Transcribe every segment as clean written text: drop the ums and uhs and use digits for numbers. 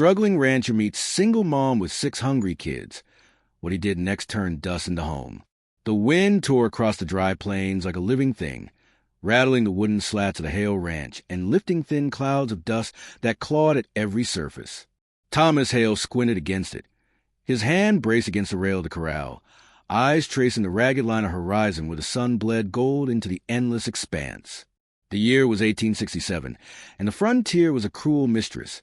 Struggling rancher meets single mom with 6 hungry kids. What he did next turned dust into home. The wind tore across the dry plains like a living thing, rattling the wooden slats of the Hale ranch and lifting thin clouds of dust that clawed at every surface. Thomas Hale squinted against it, his hand braced against the rail of the corral, eyes tracing the ragged line of horizon where the sun bled gold into the endless expanse. The year was 1867, and the frontier was a cruel mistress,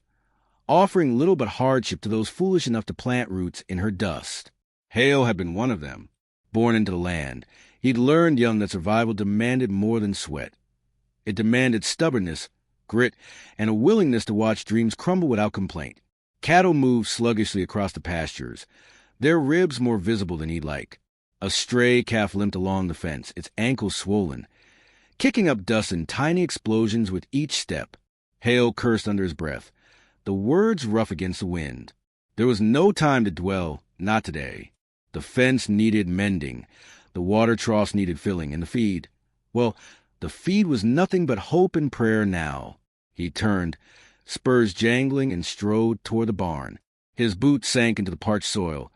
offering little but hardship to those foolish enough to plant roots in her dust. Hale had been one of them. Born into the land, he'd learned young that survival demanded more than sweat. It demanded stubbornness, grit, and a willingness to watch dreams crumble without complaint. Cattle moved sluggishly across the pastures, their ribs more visible than he'd like. A stray calf limped along the fence, its ankles swollen, kicking up dust in tiny explosions with each step. Hale cursed under his breath, the words rough against the wind. There was no time to dwell, not today. The fence needed mending, the water troughs needed filling, and the feed, well, the feed was nothing but hope and prayer now. He turned, spurs jangling, and strode toward the barn. His boots sank into the parched soil,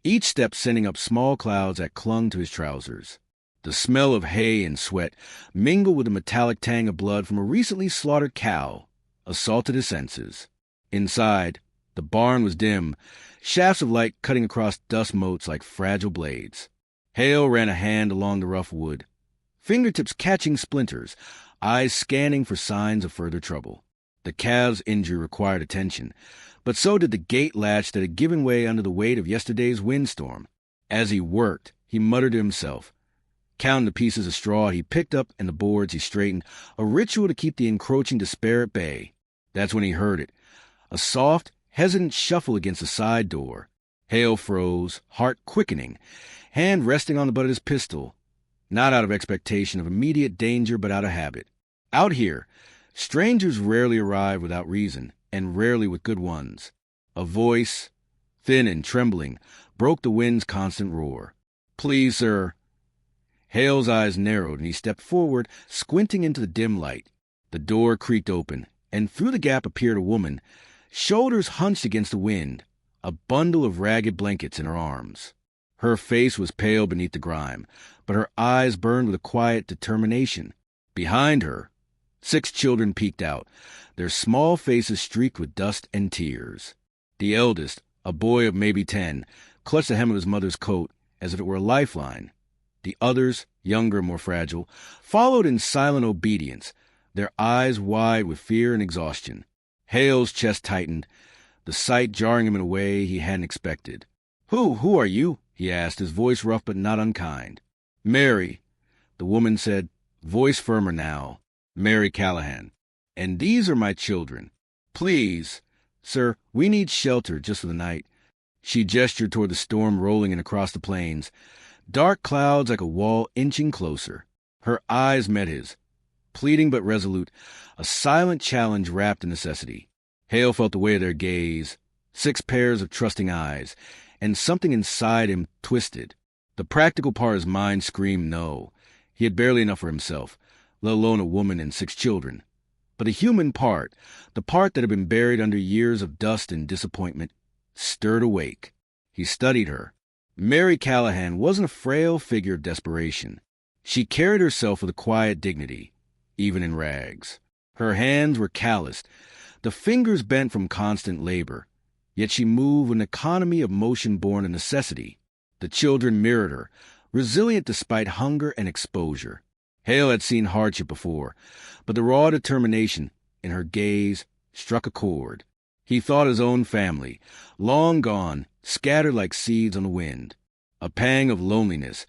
each step sending up small clouds that clung to his trousers. The smell of hay and sweat mingled with the metallic tang of blood from a recently slaughtered cow, assaulted his senses. Inside, the barn was dim, shafts of light cutting across dust motes like fragile blades. Hale ran a hand along the rough wood, fingertips catching splinters, eyes scanning for signs of further trouble. The calf's injury required attention, but so did the gate latch that had given way under the weight of yesterday's windstorm. As he worked, he muttered to himself, counting the pieces of straw he picked up and the boards he straightened, a ritual to keep the encroaching despair at bay. That's when he heard it, a soft, hesitant shuffle against the side door. Hale froze, heart quickening, hand resting on the butt of his pistol, not out of expectation of immediate danger but out of habit. Out here, strangers rarely arrive without reason, and rarely with good ones. A voice, thin and trembling, broke the wind's constant roar. "Please, sir." Hale's eyes narrowed, and he stepped forward, squinting into the dim light. The door creaked open, and through the gap appeared a woman, shoulders hunched against the wind, a bundle of ragged blankets in her arms. Her face was pale beneath the grime, but her eyes burned with a quiet determination. Behind her, 6 children peeked out, their small faces streaked with dust and tears. The eldest, a boy of maybe 10, clutched the hem of his mother's coat as if it were a lifeline. The others, younger and more fragile, followed in silent obedience, their eyes wide with fear and exhaustion. Hale's chest tightened, the sight jarring him in a way he hadn't expected. Who are you?" he asked, his voice rough but not unkind. "Mary," the woman said, voice firmer now. "Mary Callahan. And these are my children. Please, sir, we need shelter just for the night." She gestured toward the storm rolling in across the plains, dark clouds like a wall inching closer. Her eyes met his, pleading but resolute, a silent challenge wrapped in necessity. Hale felt the weight of their gaze, 6 pairs of trusting eyes, and something inside him twisted. The practical part of his mind screamed no. He had barely enough for himself, let alone a woman and 6 children. But the human part, the part that had been buried under years of dust and disappointment, stirred awake. He studied her. Mary Callahan wasn't a frail figure of desperation. She carried herself with a quiet dignity, even in rags. Her hands were calloused, the fingers bent from constant labor, yet she moved with an economy of motion born of necessity. The children mirrored her, resilient despite hunger and exposure. Hale had seen hardship before, but the raw determination in her gaze struck a chord. He thought his own family, long gone, scattered like seeds on the wind. A pang of loneliness,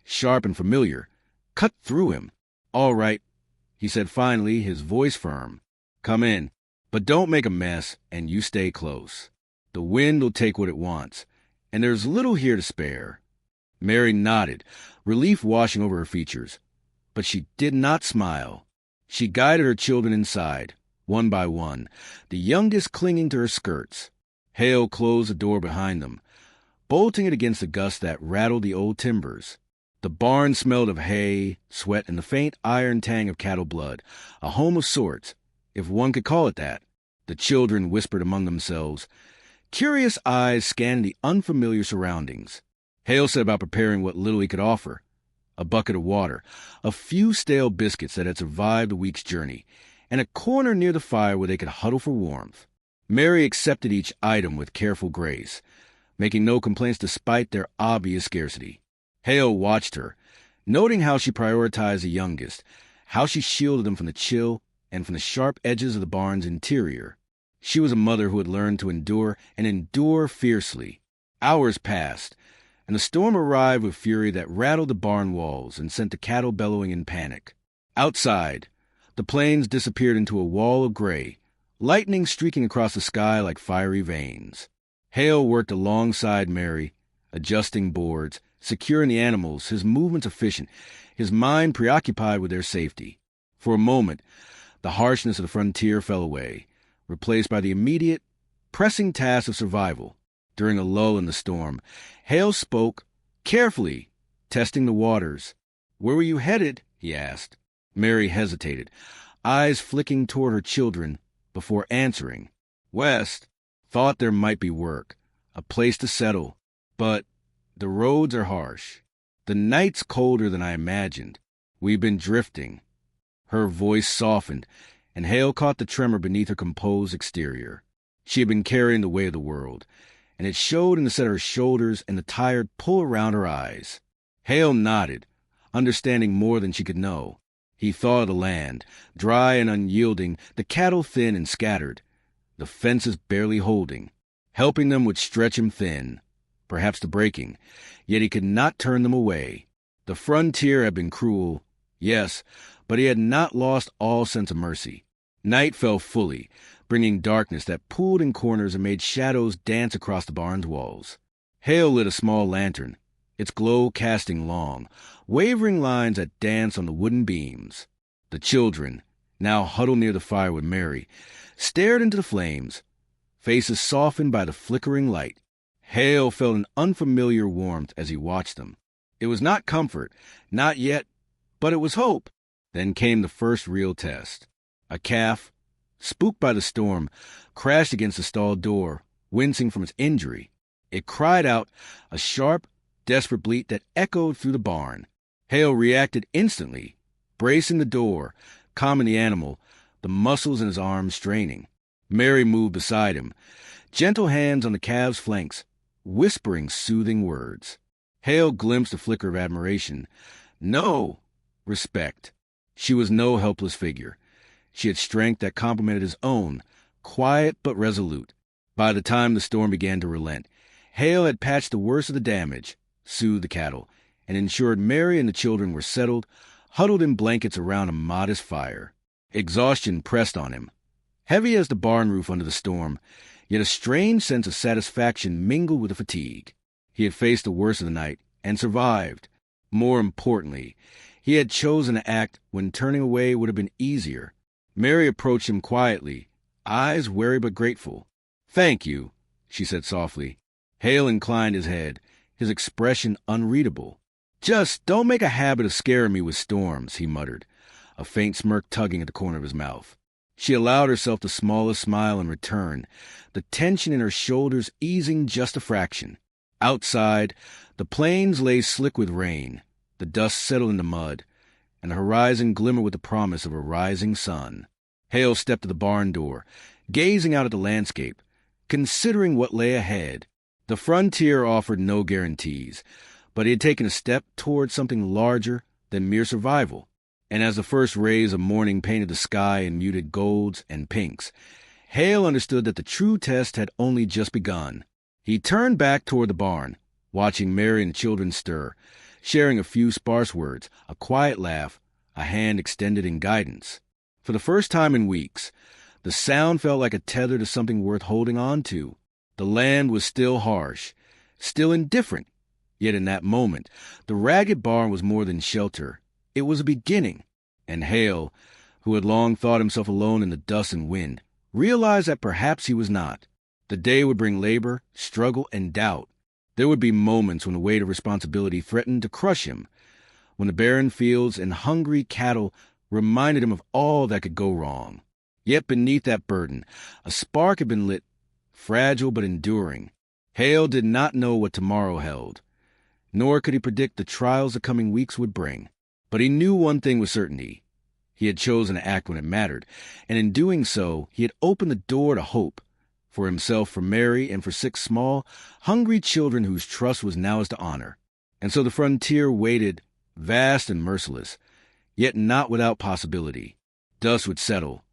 sharp and familiar, cut through him. "All right," he said finally, his voice firm. "Come in, but don't make a mess, and you stay close. The wind will take what it wants, and there's little here to spare." Mary nodded, relief washing over her features. But she did not smile. She guided her children inside, one by one, the youngest clinging to her skirts. Hale closed the door behind them, bolting it against the gust that rattled the old timbers. The barn smelled of hay, sweat, and the faint iron tang of cattle blood, a home of sorts, if one could call it that. The children whispered among themselves. Curious eyes scanned the unfamiliar surroundings. Hale set about preparing what little he could offer. A bucket of water, a few stale biscuits that had survived a week's journey, and a corner near the fire where they could huddle for warmth. Mary accepted each item with careful grace, making no complaints despite their obvious scarcity. Hale watched her, noting how she prioritized the youngest, how she shielded them from the chill and from the sharp edges of the barn's interior. She was a mother who had learned to endure and endure fiercely. Hours passed, and the storm arrived with fury that rattled the barn walls and sent the cattle bellowing in panic. Outside, the plains disappeared into a wall of gray, lightning streaking across the sky like fiery veins. Hale worked alongside Mary, adjusting boards, securing the animals, his movements efficient, his mind preoccupied with their safety. For a moment, the harshness of the frontier fell away, replaced by the immediate, pressing task of survival. During a lull in the storm, Hale spoke, carefully, testing the waters. "Where were you headed?" he asked. Mary hesitated, eyes flicking toward her children, before answering. "West. Thought there might be work, a place to settle, but the roads are harsh. The night's colder than I imagined. We've been drifting." Her voice softened, and Hale caught the tremor beneath her composed exterior. She had been carrying the weight of the world, and it showed in the set of her shoulders and the tired pull around her eyes. Hale nodded, understanding more than she could know. He thought of the land, dry and unyielding, the cattle thin and scattered, the fences barely holding. Helping them would stretch him thin, perhaps to breaking, yet he could not turn them away. The frontier had been cruel, yes, but he had not lost all sense of mercy. Night fell fully, bringing darkness that pooled in corners and made shadows dance across the barn's walls. Hale lit a small lantern, its glow casting long, wavering lines that danced on the wooden beams. The children, now huddled near the fire with Mary, stared into the flames, faces softened by the flickering light. Hale felt an unfamiliar warmth as he watched them. It was not comfort, not yet, but it was hope. Then came the first real test. A calf, spooked by the storm, crashed against the stall door, wincing from its injury. It cried out, a sharp, desperate bleat that echoed through the barn. Hale reacted instantly, bracing the door, calming the animal, the muscles in his arms straining. Mary moved beside him, gentle hands on the calf's flanks, whispering soothing words. Hale glimpsed a flicker of admiration. No, respect. She was no helpless figure. She had strength that complemented his own, quiet but resolute. By the time the storm began to relent, Hale had patched the worst of the damage, soothed the cattle, and ensured Mary and the children were settled, huddled in blankets around a modest fire. Exhaustion pressed on him, heavy as the barn roof under the storm, yet a strange sense of satisfaction mingled with the fatigue. He had faced the worst of the night and survived. More importantly, he had chosen to act when turning away would have been easier. Mary approached him quietly, eyes wary but grateful. "Thank you," she said softly. Hale inclined his head, his expression unreadable. "Just don't make a habit of scaring me with storms," he muttered, a faint smirk tugging at the corner of his mouth. She allowed herself the smallest smile in return, the tension in her shoulders easing just a fraction. Outside, the plains lay slick with rain, the dust settled into mud, and the horizon glimmered with the promise of a rising sun. Hale stepped to the barn door, gazing out at the landscape, considering what lay ahead. The frontier offered no guarantees, but he had taken a step toward something larger than mere survival. And as the first rays of morning painted the sky in muted golds and pinks, Hale understood that the true test had only just begun. He turned back toward the barn, watching Mary and the children stir, sharing a few sparse words, a quiet laugh, a hand extended in guidance. For the first time in weeks, the sound felt like a tether to something worth holding on to. The land was still harsh, still indifferent, yet in that moment, the ragged barn was more than shelter. It was a beginning, and Hale, who had long thought himself alone in the dust and wind, realized that perhaps he was not. The day would bring labor, struggle, and doubt. There would be moments when the weight of responsibility threatened to crush him, when the barren fields and hungry cattle reminded him of all that could go wrong. Yet beneath that burden, a spark had been lit, fragile but enduring. Hale did not know what tomorrow held, nor could he predict the trials the coming weeks would bring. But he knew one thing with certainty. He had chosen to act when it mattered, and in doing so, he had opened the door to hope, for himself, for Mary, and for 6 small, hungry children whose trust was now his to honor. And so the frontier waited, vast and merciless, yet not without possibility. Dust would settle,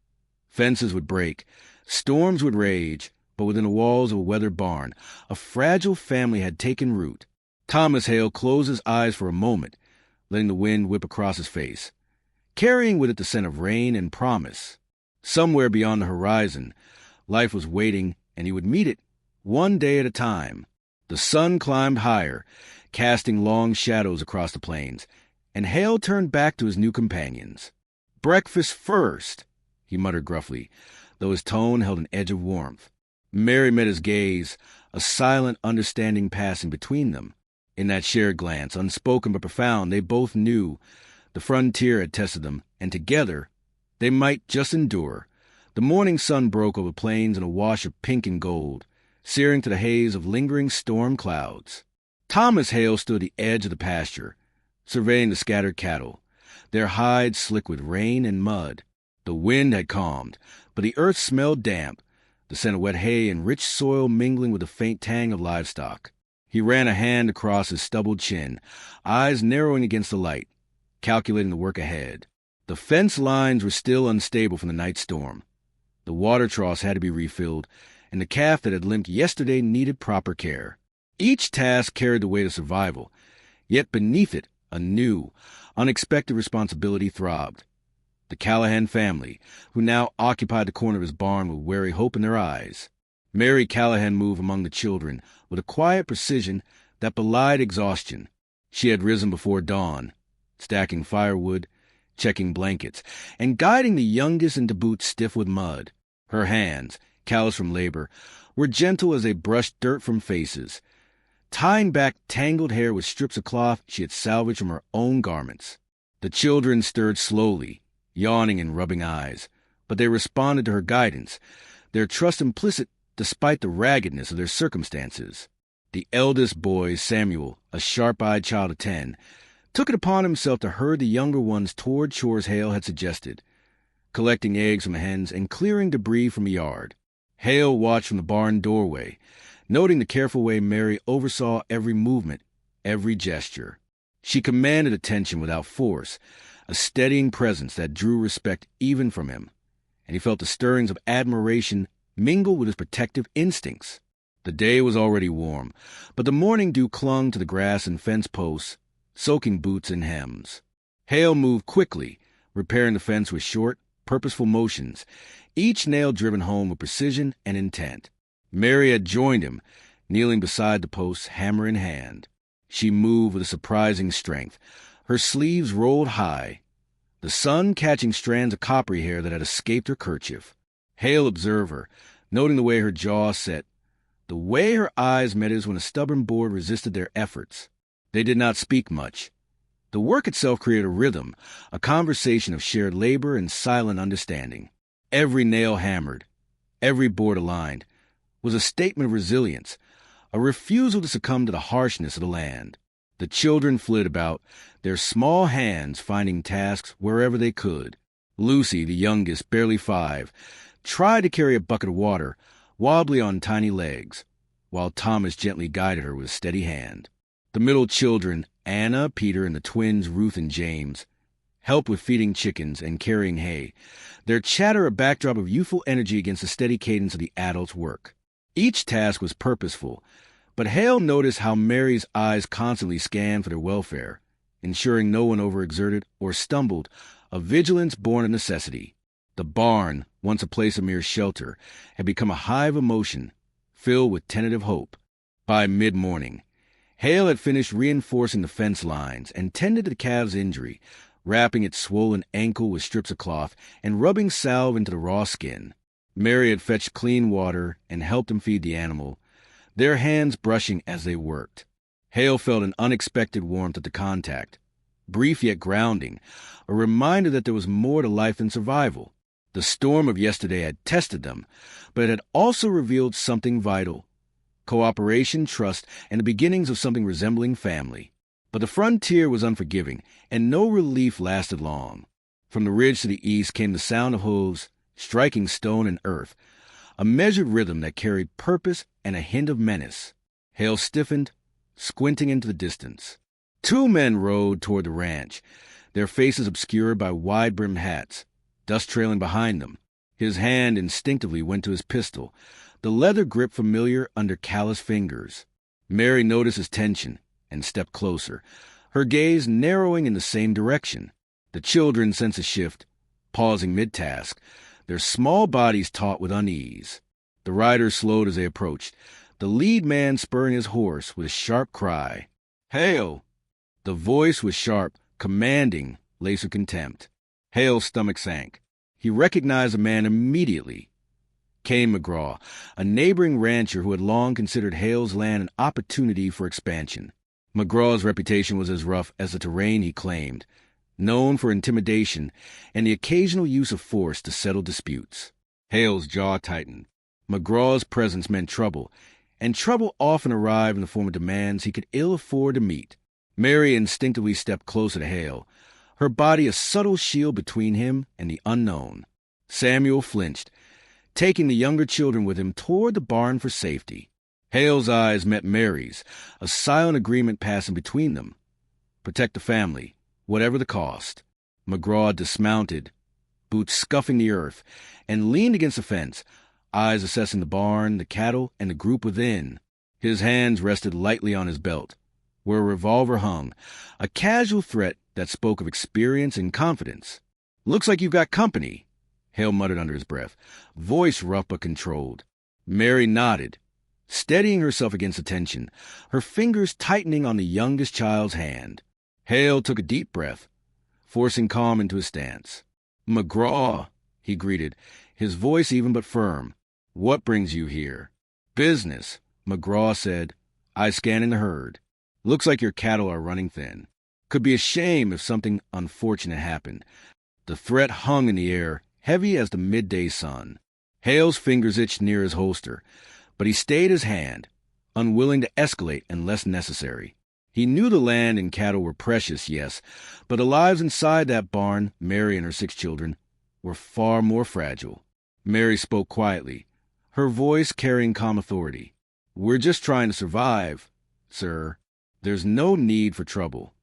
fences would break, storms would rage, but within the walls of a weathered barn, a fragile family had taken root. Thomas Hale closed his eyes for a moment, letting the wind whip across his face, carrying with it the scent of rain and promise. Somewhere beyond the horizon, life was waiting, and he would meet it, one day at a time. The sun climbed higher, casting long shadows across the plains, and Hale turned back to his new companions. "Breakfast first," he muttered gruffly, though his tone held an edge of warmth. Mary met his gaze, a silent understanding passing between them. In that shared glance, unspoken but profound, they both knew the frontier had tested them, and together they might just endure. The morning sun broke over plains in a wash of pink and gold, searing to the haze of lingering storm clouds. Thomas Hale stood at the edge of the pasture, surveying the scattered cattle, their hides slick with rain and mud. The wind had calmed, but the earth smelled damp, the scent of wet hay and rich soil mingling with the faint tang of livestock. He ran a hand across his stubbled chin, eyes narrowing against the light, calculating the work ahead. The fence lines were still unstable from the night storm. The water troughs had to be refilled, and the calf that had limped yesterday needed proper care. Each task carried the weight of survival, yet beneath it a new, unexpected responsibility throbbed. The Callahan family, who now occupied the corner of his barn with wary hope in their eyes. Mary Callahan moved among the children with a quiet precision that belied exhaustion. She had risen before dawn, stacking firewood, checking blankets, and guiding the youngest into boots stiff with mud. Her hands, calloused from labor, were gentle as they brushed dirt from faces, tying back tangled hair with strips of cloth she had salvaged from her own garments. The children stirred slowly, yawning and rubbing eyes, but they responded to her guidance, their trust implicit despite the raggedness of their circumstances. The eldest boy, Samuel, a sharp-eyed child of 10, took it upon himself to herd the younger ones toward chores Hale had suggested, collecting eggs from the hens and clearing debris from the yard. Hale watched from the barn doorway, noting the careful way Mary oversaw every movement, every gesture. She commanded attention without force, a steadying presence that drew respect even from him, and he felt the stirrings of admiration mingle with his protective instincts. The day was already warm, but the morning dew clung to the grass and fence posts, soaking boots and hems. Hale moved quickly, repairing the fence with short, purposeful motions, each nail driven home with precision and intent. Mary had joined him, kneeling beside the posts, hammer in hand. She moved with a surprising strength, her sleeves rolled high, the sun catching strands of coppery hair that had escaped her kerchief. Hale observed her, noting the way her jaw set, the way her eyes met his when a stubborn board resisted their efforts. They did not speak much. The work itself created a rhythm, a conversation of shared labor and silent understanding. Every nail hammered, every board aligned, was a statement of resilience, a refusal to succumb to the harshness of the land. The children flitted about, their small hands finding tasks wherever they could. Lucy, the youngest, barely 5, tried to carry a bucket of water, wobbly on tiny legs, while Thomas gently guided her with a steady hand. The middle children, Anna, Peter, and the twins Ruth and James, helped with feeding chickens and carrying hay, their chatter a backdrop of youthful energy against the steady cadence of the adults' work. Each task was purposeful, but Hale noticed how Mary's eyes constantly scanned for their welfare, ensuring no one overexerted or stumbled, a vigilance born of necessity. The barn, once a place of mere shelter, had become a hive of motion, filled with tentative hope. By mid-morning, Hale had finished reinforcing the fence lines and tended to the calf's injury, wrapping its swollen ankle with strips of cloth and rubbing salve into the raw skin. Mary had fetched clean water and helped him feed the animal, their hands brushing as they worked. Hale felt an unexpected warmth at the contact, brief yet grounding, a reminder that there was more to life than survival. The storm of yesterday had tested them, but it had also revealed something vital: cooperation, trust, and the beginnings of something resembling family. But the frontier was unforgiving, and no relief lasted long. From the ridge to the east came the sound of hooves striking stone and earth, a measured rhythm that carried purpose and a hint of menace. Hale stiffened, squinting into the distance. Two men rode toward the ranch, their faces obscured by wide-brimmed hats, dust trailing behind them. His hand instinctively went to his pistol, the leather grip familiar under callous fingers. Mary noticed his tension and stepped closer, her gaze narrowing in the same direction. The children sensed a shift, pausing mid-task, their small bodies taut with unease. The riders slowed as they approached, the lead man spurring his horse with a sharp cry. "Hale!" The voice was sharp, commanding, laced with contempt. Hale's stomach sank. He recognized the man immediately. Cain McGraw, a neighboring rancher who had long considered Hale's land an opportunity for expansion. McGraw's reputation was as rough as the terrain he claimed, known for intimidation and the occasional use of force to settle disputes. Hale's jaw tightened. McGraw's presence meant trouble, and trouble often arrived in the form of demands he could ill afford to meet. Mary instinctively stepped closer to Hale, her body a subtle shield between him and the unknown. Samuel flinched, taking the younger children with him toward the barn for safety. Hale's eyes met Mary's, a silent agreement passing between them. Protect the family, whatever the cost. McGraw dismounted, boots scuffing the earth, and leaned against the fence, eyes assessing the barn, the cattle, and the group within. His hands rested lightly on his belt, where a revolver hung, a casual threat that spoke of experience and confidence. "Looks like you've got company," Hale muttered under his breath, voice rough but controlled. Mary nodded, steadying herself against the tension, her fingers tightening on the youngest child's hand. Hale took a deep breath, forcing calm into his stance. "McGraw," he greeted, his voice even but firm. "What brings you here?" "Business," McGraw said, eyes scanning the herd. "Looks like your cattle are running thin. Could be a shame if something unfortunate happened." The threat hung in the air, heavy as the midday sun. Hale's fingers itched near his holster, but he stayed his hand, unwilling to escalate unless necessary. He knew the land and cattle were precious, yes, but the lives inside that barn, Mary and her 6 children, were far more fragile. Mary spoke quietly, her voice carrying calm authority. "We're just trying to survive, sir. There's no need for trouble."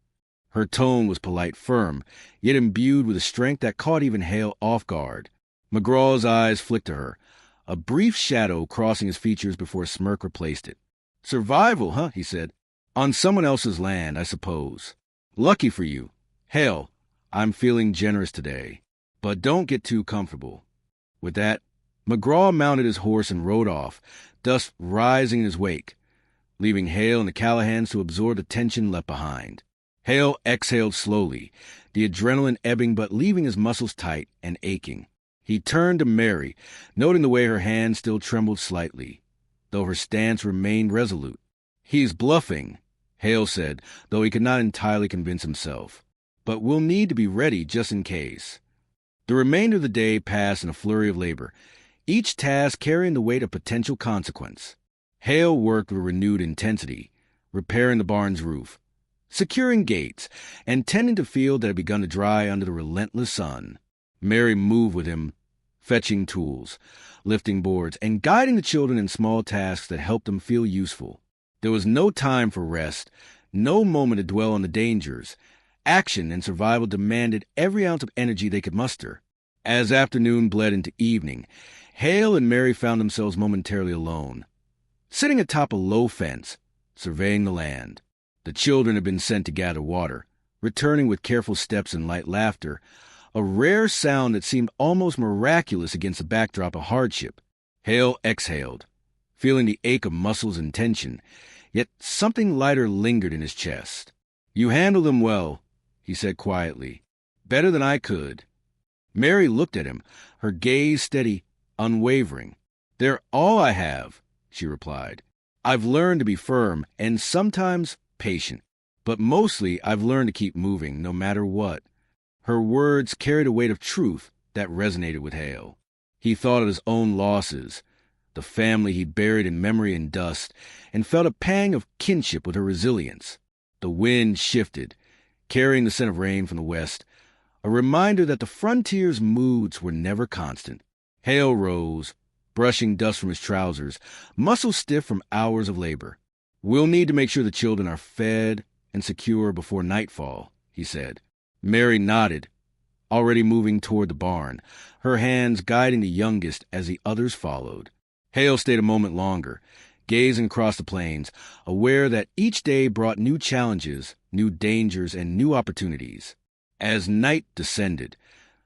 Her tone was polite, firm, yet imbued with a strength that caught even Hale off guard. McGraw's eyes flicked to her, a brief shadow crossing his features before a smirk replaced it. "Survival, huh?" he said. "On someone else's land, I suppose. Lucky for you. Hale, I'm feeling generous today. But don't get too comfortable." With that, McGraw mounted his horse and rode off, dust rising in his wake, leaving Hale and the Callahans to absorb the tension left behind. Hale exhaled slowly, the adrenaline ebbing but leaving his muscles tight and aching. He turned to Mary, noting the way her hand still trembled slightly, though her stance remained resolute. "He's bluffing," Hale said, though he could not entirely convince himself. "But we'll need to be ready just in case." The remainder of the day passed in a flurry of labor, each task carrying the weight of potential consequence. Hale worked with renewed intensity, repairing the barn's roof, securing gates, and tending to field that had begun to dry under the relentless sun. Mary moved with him, fetching tools, lifting boards, and guiding the children in small tasks that helped them feel useful. There was no time for rest, no moment to dwell on the dangers. Action and survival demanded every ounce of energy they could muster. As afternoon bled into evening, Hale and Mary found themselves momentarily alone, sitting atop a low fence, surveying the land. The children had been sent to gather water, returning with careful steps and light laughter, a rare sound that seemed almost miraculous against the backdrop of hardship. Hale exhaled, feeling the ache of muscles and tension, yet something lighter lingered in his chest. "You handled them well," he said quietly. "Better than I could." Mary looked at him, her gaze steady, unwavering. "They're all I have," she replied. "I've learned to be firm and sometimes patient, but mostly I've learned to keep moving no matter what." Her words carried a weight of truth That resonated with Hale. He thought of his own losses, the family he'd buried in memory and dust, and felt a pang of kinship with her resilience. The wind shifted, carrying the scent of rain from the west, a reminder that the frontier's moods were never constant. Hale rose, brushing dust from his trousers, muscles stiff from hours of labor. "We'll need to make sure the children are fed and secure before nightfall," he said. Mary nodded, already moving toward the barn, her hands guiding the youngest as the others followed. Hale stayed a moment longer, gazing across the plains, aware that each day brought new challenges, new dangers, and new opportunities. As night descended,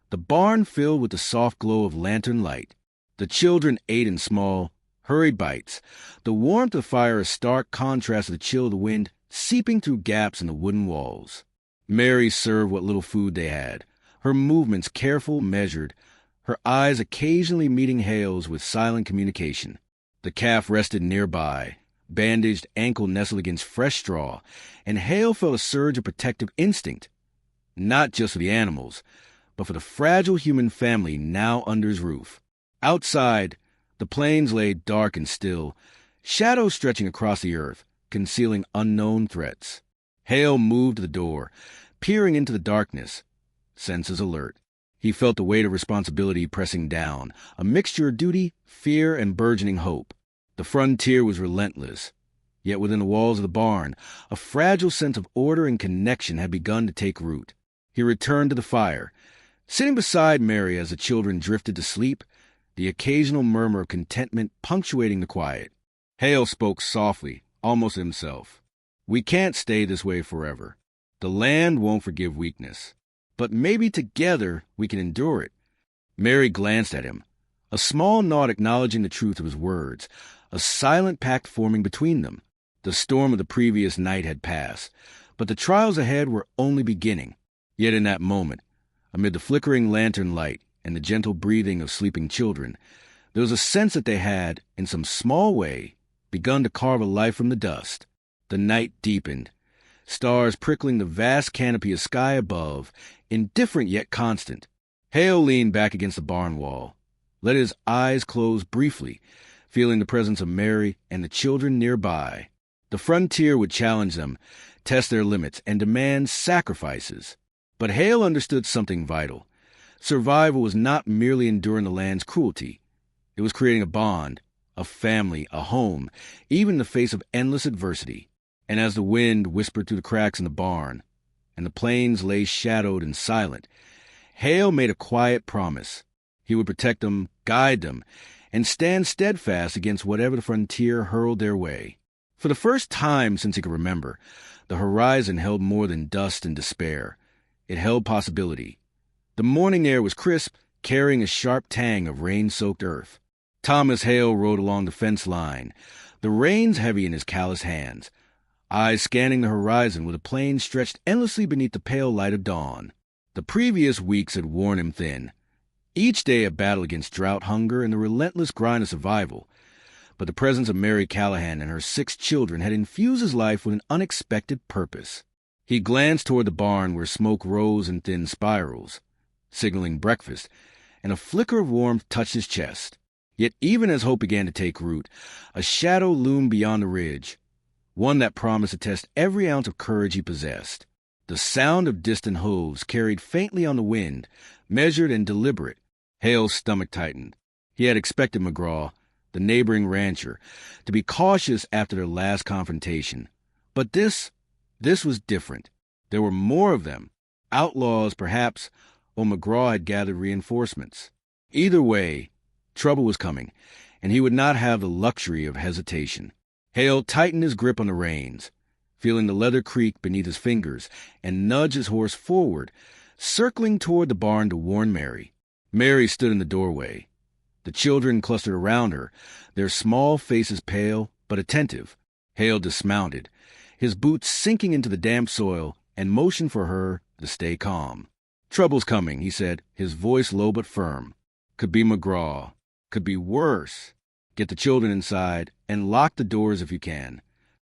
the barn filled with the soft glow of lantern light. The children ate in small, hurried bites, the warmth of fire a stark contrast to the chill of the wind seeping through gaps in the wooden walls. Mary served what little food they had, her movements careful, measured, her eyes occasionally meeting Hale's with silent communication. The calf rested nearby, bandaged ankle nestled against fresh straw, and Hale felt a surge of protective instinct, not just for the animals, but for the fragile human family now under his roof. Outside, the plains lay dark and still, shadows stretching across the earth, concealing unknown threats. Hale moved to the door, peering into the darkness, senses alert. He felt the weight of responsibility pressing down, a mixture of duty, fear, and burgeoning hope. The frontier was relentless, yet within the walls of the barn, a fragile sense of order and connection had begun to take root. He returned to the fire, sitting beside Mary as the children drifted to sleep, the occasional murmur of contentment punctuating the quiet. Hale spoke softly, almost to himself. "We can't stay this way forever. The land won't forgive weakness. But maybe together we can endure it." Mary glanced at him, a small nod acknowledging the truth of his words, a silent pact forming between them. The storm of the previous night had passed, but the trials ahead were only beginning. Yet in that moment, amid the flickering lantern light and the gentle breathing of sleeping children, there was a sense that they had, in some small way, begun to carve a life from the dust. The night deepened, stars prickling the vast canopy of sky above, indifferent yet constant. Hale leaned back against the barn wall, let his eyes close briefly, feeling the presence of Mary and the children nearby. The frontier would challenge them, test their limits, and demand sacrifices. But Hale understood something vital. Survival was not merely enduring the land's cruelty. It was creating a bond, a family, a home, even in the face of endless adversity. And as the wind whispered through the cracks in the barn, and the plains lay shadowed and silent, Hale made a quiet promise. He would protect them, guide them, and stand steadfast against whatever the frontier hurled their way. For the first time since he could remember, the horizon held more than dust and despair. It held possibility. The morning air was crisp, carrying a sharp tang of rain-soaked earth. Thomas Hale rode along the fence line, the reins heavy in his calloused hands, eyes scanning the horizon where the plains stretched endlessly beneath the pale light of dawn. The previous weeks had worn him thin, each day a battle against drought, hunger, and the relentless grind of survival. But the presence of Mary Callahan and her 6 children had infused his life with an unexpected purpose. He glanced toward the barn where smoke rose in thin spirals, signaling breakfast, and a flicker of warmth touched his chest. Yet even as hope began to take root, a shadow loomed beyond the ridge, one that promised to test every ounce of courage he possessed. The sound of distant hooves carried faintly on the wind, measured and deliberate. Hale's stomach tightened. He had expected McGraw, the neighboring rancher, to be cautious after their last confrontation. But this was different. There were more of them, outlaws perhaps, or McGraw had gathered reinforcements. Either way, trouble was coming, and he would not have the luxury of hesitation. Hale tightened his grip on the reins, feeling the leather creak beneath his fingers, and nudged his horse forward, circling toward the barn to warn Mary. Mary stood in the doorway. The children clustered around her, their small faces pale but attentive. Hale dismounted, his boots sinking into the damp soil, and motioned for her to stay calm. "Trouble's coming," he said, his voice low but firm. "Could be McGraw. Could be worse. Get the children inside, and lock the doors if you can."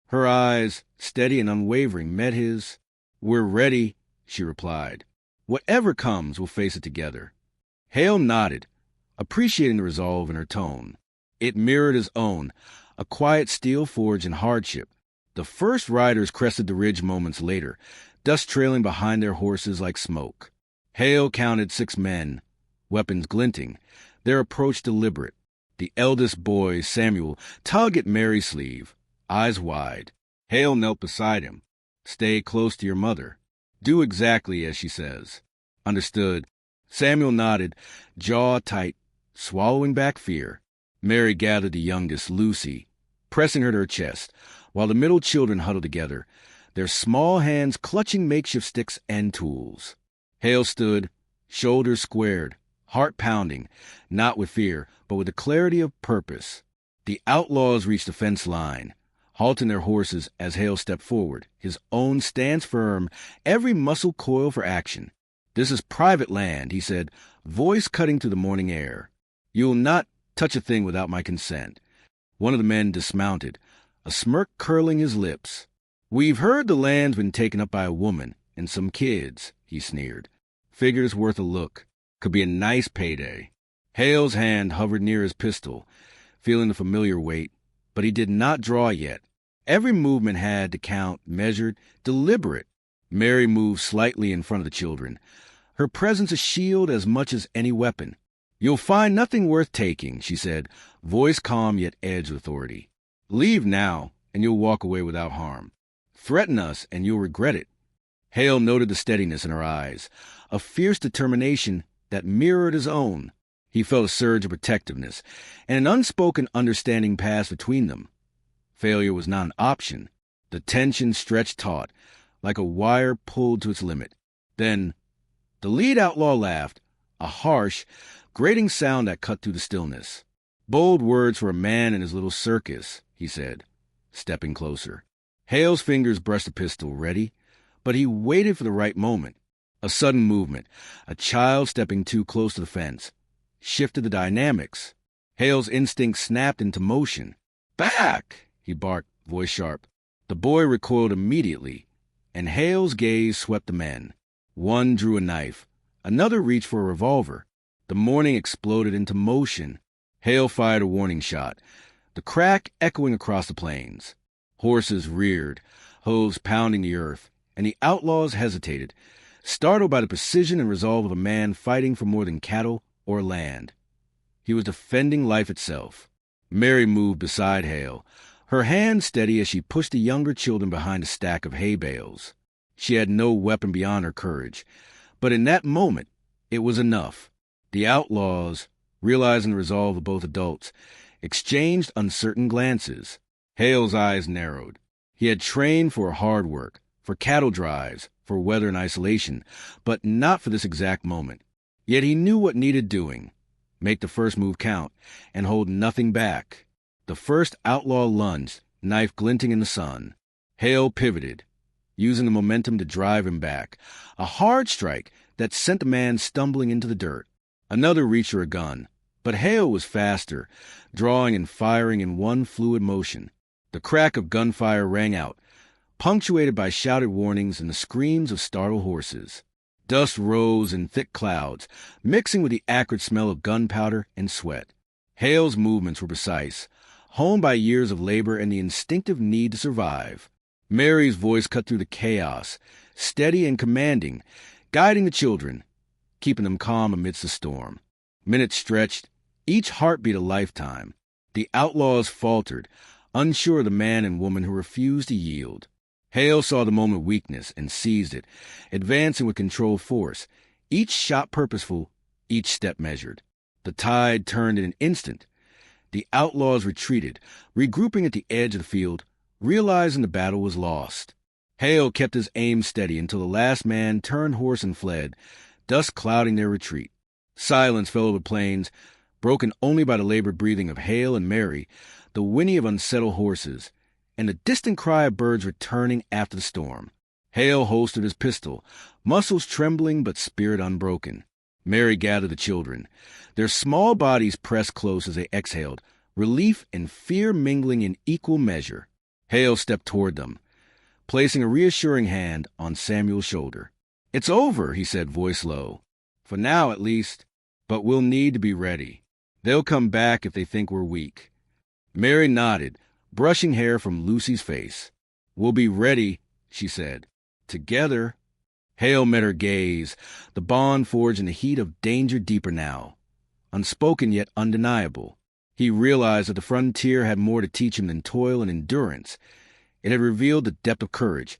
Her eyes, steady and unwavering, met his. "We're ready," she replied. "Whatever comes, we'll face it together." Hale nodded, appreciating the resolve in her tone. It mirrored his own, a quiet steel forged in hardship. The first riders crested the ridge moments later, dust trailing behind their horses like smoke. Hale counted 6 men, weapons glinting, their approach deliberate. The eldest boy, Samuel, tugged at Mary's sleeve, eyes wide. Hale knelt beside him. Stay close to your mother. Do exactly as she says. Understood. Samuel nodded, jaw tight, swallowing back fear. Mary gathered the youngest, Lucy, pressing her to her chest, while the middle children huddled together, their small hands clutching makeshift sticks and tools. Hale stood, shoulders squared, heart pounding, not with fear, but with the clarity of purpose. The outlaws reached the fence line, halting their horses as Hale stepped forward, his own stance firm, every muscle coiled for action. "This is private land," he said, voice cutting through the morning air. "You'll not touch a thing without my consent." One of the men dismounted, a smirk curling his lips. "We've heard the land's been taken up by a woman and some kids," he sneered. "Figures worth a look. Could be a nice payday." Hale's hand hovered near his pistol, feeling the familiar weight, but he did not draw yet. Every movement had to count, measured, deliberate. Mary moved slightly in front of the children, her presence a shield as much as any weapon. "You'll find nothing worth taking," she said, voice calm yet edged with authority. "Leave now, and you'll walk away without harm. Threaten us, and you'll regret it." Hale noted the steadiness in her eyes, a fierce determination that mirrored his own. He felt a surge of protectiveness, and an unspoken understanding passed between them. Failure was not an option. The tension stretched taut, like a wire pulled to its limit. Then the lead outlaw laughed, a harsh, grating sound that cut through the stillness. "Bold words for a man in his little circus," he said, stepping closer. Hale's fingers brushed the pistol, ready, but he waited for the right moment. A sudden movement, a child stepping too close to the fence, shifted the dynamics. Hale's instinct snapped into motion. "Back!" he barked, voice sharp. The boy recoiled immediately, and Hale's gaze swept the men. One drew a knife. Another reached for a revolver. The morning exploded into motion. Hale fired a warning shot, the crack echoing across the plains. Horses reared, hooves pounding the earth, and the outlaws hesitated, startled by the precision and resolve of a man fighting for more than cattle or land. He was defending life itself. Mary moved beside Hale, her hand steady as she pushed the younger children behind a stack of hay bales. She had no weapon beyond her courage, but in that moment, it was enough. The outlaws, realizing the resolve of both adults, exchanged uncertain glances. Hale's eyes narrowed. He had trained for hard work, for cattle drives, for weather and isolation, but not for this exact moment. Yet he knew what needed doing. Make the first move count, and hold nothing back. The first outlaw lunged, knife glinting in the sun. Hale pivoted, using the momentum to drive him back, a hard strike that sent the man stumbling into the dirt. Another reached for a gun, but Hale was faster, drawing and firing in one fluid motion. The crack of gunfire rang out, punctuated by shouted warnings and the screams of startled horses. Dust rose in thick clouds, mixing with the acrid smell of gunpowder and sweat. Hale's movements were precise, honed by years of labor and the instinctive need to survive. Mary's voice cut through the chaos, steady and commanding, guiding the children, keeping them calm amidst the storm. Minutes stretched, each heartbeat a lifetime. The outlaws faltered, unsure of the man and woman who refused to yield. Hale saw the moment of weakness and seized it, advancing with controlled force, each shot purposeful, each step measured. The tide turned in an instant. The outlaws retreated, regrouping at the edge of the field, realizing the battle was lost. Hale kept his aim steady until the last man turned horse and fled, dust clouding their retreat. Silence fell over the plains, broken only by the labored breathing of Hale and Mary, the whinny of unsettled horses, and the distant cry of birds returning after the storm. Hale holstered his pistol, muscles trembling but spirit unbroken. Mary gathered the children, their small bodies pressed close as they exhaled, relief and fear mingling in equal measure. Hale stepped toward them, placing a reassuring hand on Samuel's shoulder. "It's over," he said, voice low. "For now, at least." but we'll need to be ready. They'll come back if they think we're weak." Mary nodded, brushing hair from Lucy's face. "We'll be ready," she said. "Together." Hale met her gaze, the bond forged in the heat of danger deeper now. Unspoken yet undeniable. He realized that the frontier had more to teach him than toil and endurance. It had revealed the depth of courage,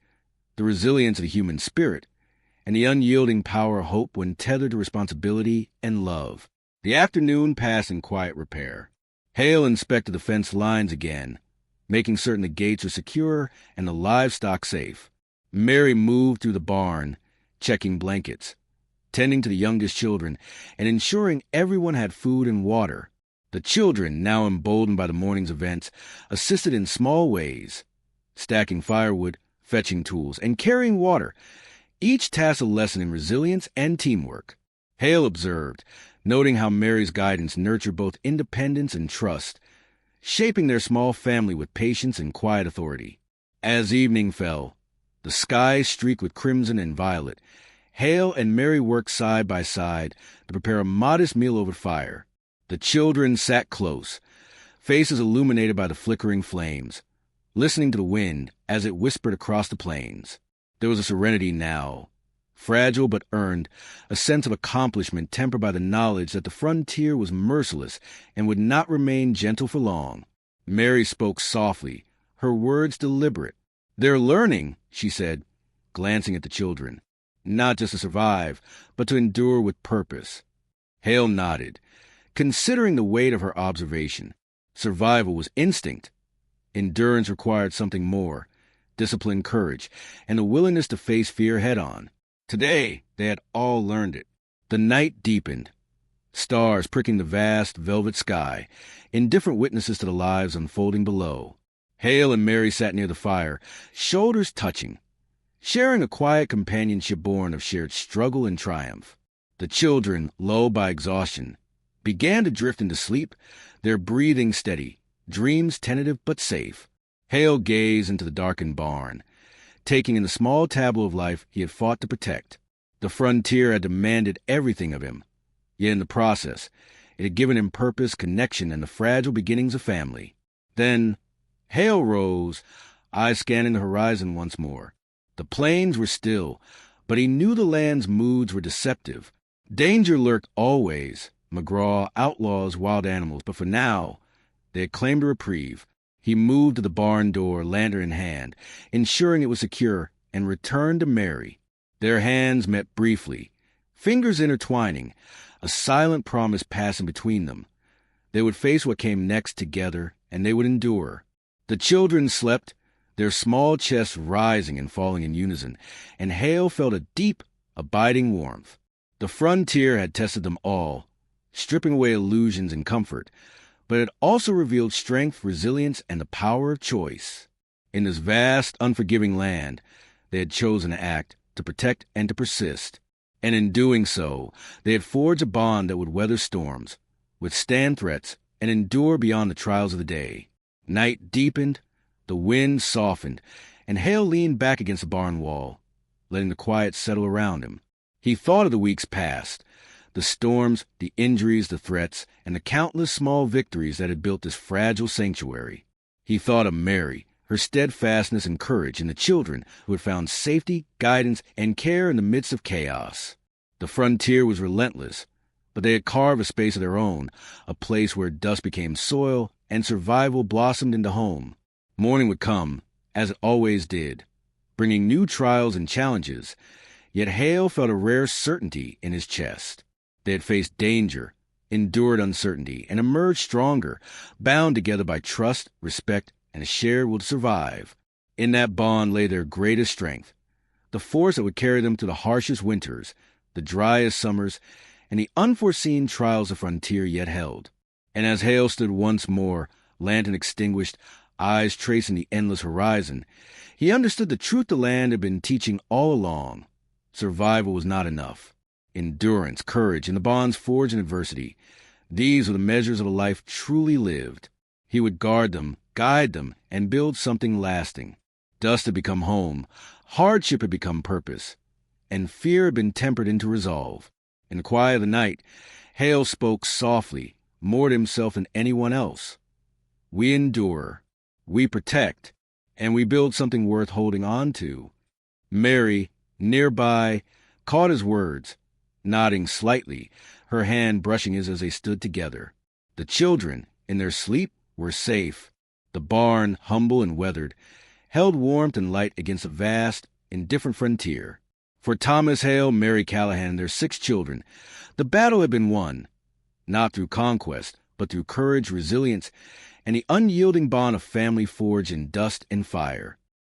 the resilience of the human spirit, and the unyielding power of hope when tethered to responsibility and love. The afternoon passed in quiet repair. Hale inspected the fence lines again, making certain the gates were secure and the livestock safe. Mary moved through the barn, checking blankets, tending to the youngest children, and ensuring everyone had food and water. The children, now emboldened by the morning's events, assisted in small ways, stacking firewood, fetching tools, and carrying water, each task a lesson in resilience and teamwork. Hale observed, noting how Mary's guidance nurtured both independence and trust, shaping their small family with patience and quiet authority. As evening fell, the sky streaked with crimson and violet, Hale and Mary worked side by side to prepare a modest meal over fire. The children sat close, faces illuminated by the flickering flames, listening to the wind as it whispered across the plains. There was a serenity now, fragile but earned, a sense of accomplishment tempered by the knowledge that the frontier was merciless and would not remain gentle for long. Mary spoke softly, her words deliberate. "They're learning," she said, glancing at the children, "not just to survive, but to endure with purpose." Hale nodded, considering the weight of her observation. Survival was instinct. Endurance required something more, discipline, courage, and a willingness to face fear head-on. Today, they had all learned it. The night deepened, stars pricking the vast velvet sky, indifferent witnesses to the lives unfolding below. Hale and Mary sat near the fire, shoulders touching, sharing a quiet companionship born of shared struggle and triumph. The children, lulled by exhaustion, began to drift into sleep, their breathing steady, dreams tentative but safe. Hale gazed into the darkened barn, taking in the small tableau of life he had fought to protect. The frontier had demanded everything of him, yet in the process, it had given him purpose, connection, and the fragile beginnings of family. Then Hale rose, eyes scanning the horizon once more. The plains were still, but he knew the land's moods were deceptive. Danger lurked always, McGraw, outlaws, wild animals, but for now, they had claimed a reprieve. He moved to the barn door, lantern in hand, ensuring it was secure, and returned to Mary. Their hands met briefly, fingers intertwining, a silent promise passing between them. They would face what came next together, and they would endure. The children slept, their small chests rising and falling in unison, and Hale felt a deep, abiding warmth. The frontier had tested them all, stripping away illusions and comfort, but it also revealed strength, resilience, and the power of choice. In this vast, unforgiving land, they had chosen to act, to protect, and to persist. And in doing so, they had forged a bond that would weather storms, withstand threats, and endure beyond the trials of the day. Night deepened, the wind softened, and Hale leaned back against the barn wall, letting the quiet settle around him. He thought of the weeks past, the storms, the injuries, the threats, and the countless small victories that had built this fragile sanctuary. He thought of Mary, her steadfastness and courage, and the children who had found safety, guidance, and care in the midst of chaos. The frontier was relentless, but they had carved a space of their own, a place where dust became soil and survival blossomed into home. Morning would come, as it always did, bringing new trials and challenges, yet Hale felt a rare certainty in his chest. They had faced danger, endured uncertainty, and emerged stronger, bound together by trust, respect, and a shared will to survive. In that bond lay their greatest strength, the force that would carry them through the harshest winters, the driest summers, and the unforeseen trials the frontier yet held. And as Hale stood once more, lantern extinguished, eyes tracing the endless horizon, he understood the truth the land had been teaching all along. Survival was not enough. Endurance, courage, and the bonds forged in adversity, these were the measures of a life truly lived. He would guard them, guide them, and build something lasting. Dust had become home, hardship had become purpose, and fear had been tempered into resolve. In the quiet of the night, Hale spoke softly, more to himself than anyone else. We endure, we protect, and we build something worth holding on to. Mary, nearby, caught his words, nodding slightly, her hand brushing his as they stood together. The children, in their sleep, were safe. The barn, humble and weathered, held warmth and light against a vast, indifferent frontier. For Thomas Hale, Mary Callahan, and their 6 children, the battle had been won, not through conquest, but through courage, resilience, and the unyielding bond of family forged in dust and fire.